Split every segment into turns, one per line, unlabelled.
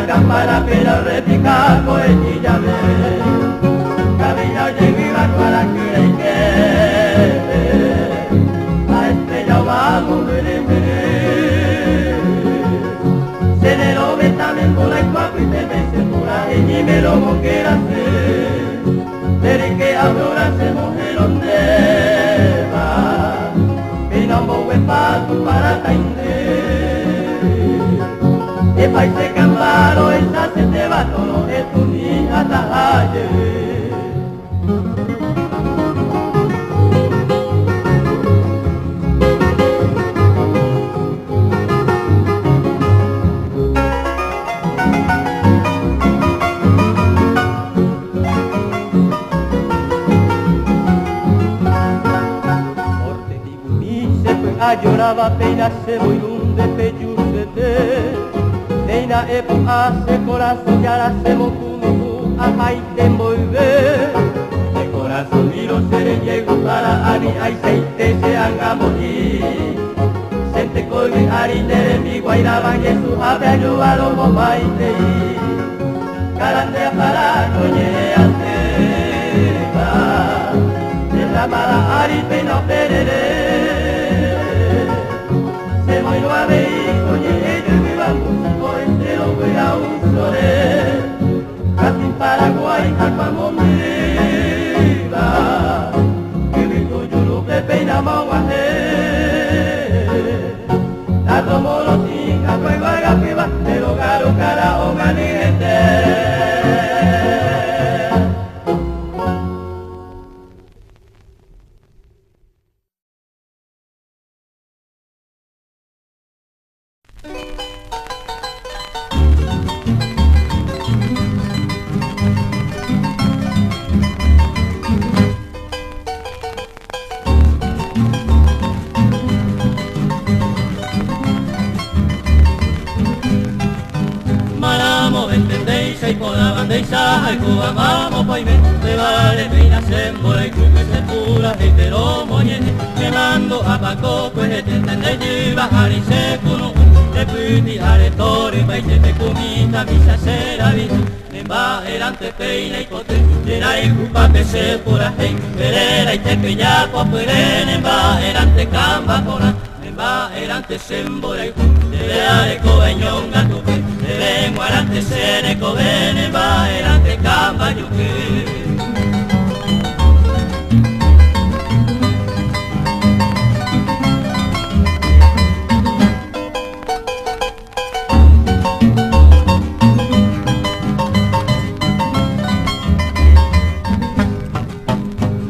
Campana pela repicar coetilla de cabina llega para que la estrella vamos se le lo ve también por la cuaco y te vence por ahí y me lo moquera hacer pero que ahora se mujer donde va que no voy para tainde e paise camparo esa se te va todo esto ni hasta ayer. Porque digo ni se fue a lloraba apenas se voy un despecho de Neina epo hace corazón y ahora se mocuno a jaite envolver. De corazón miro se llego para ani ay seite se haga morir. Sente colme harine de mi guairaba y su ave ayuda lo maite. Carande para coñe aceba. De la mala aripe no perere. Se voy lo a ver coñe ello y viva músico. Casi Paraguay, Jacamo Mira, que mi tuyo lo pepeina maguaje. La tomo los hijas, pues vaga piba, pero caro cara o ganete. Vamos paime, te vale peina sembora y que se pura y te lo moñene. Me mando a Paco, pues te entendé y bajar y se cuno. Te puti aretori, paise te comita, misa será visu. En va erante peina y pote, era y cupa que se pura hey. Perera y te pilla poperen, en va erante camba cona. En va erante sembora y te veare coveñón gatupe. Te vengo arante sene covene, va erante camba yuque.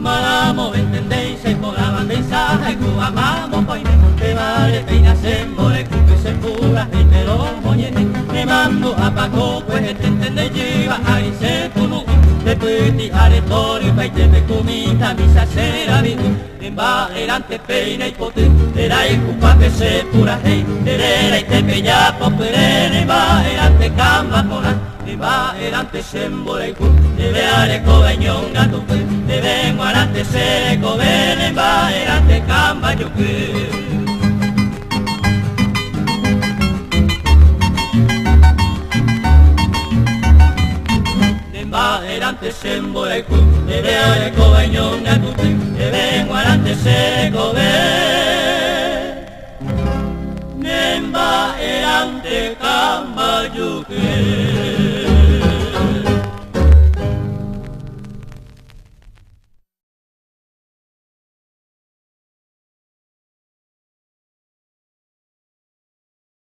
Malamo entendéis y por la bandeja y cubamamo paine. Te vale peina sembore, cupe se pura y te lo moñene. Me mando a Paco, pues te entendéis y bajar y se punu. Te puti aretorio, paite me comita, misa será vidu. En va erante peina y pote, era y cupa que se pura hey. Terera y te pilla poperen, va erante camba cona. Va erante sembore, te veare coveñón gatupe. Te vengo arante sere covene, va erante camba yuque. Va erante sembore, te veare coveñón gatupe. Te vengo arante sere covene, va erante camba yuque.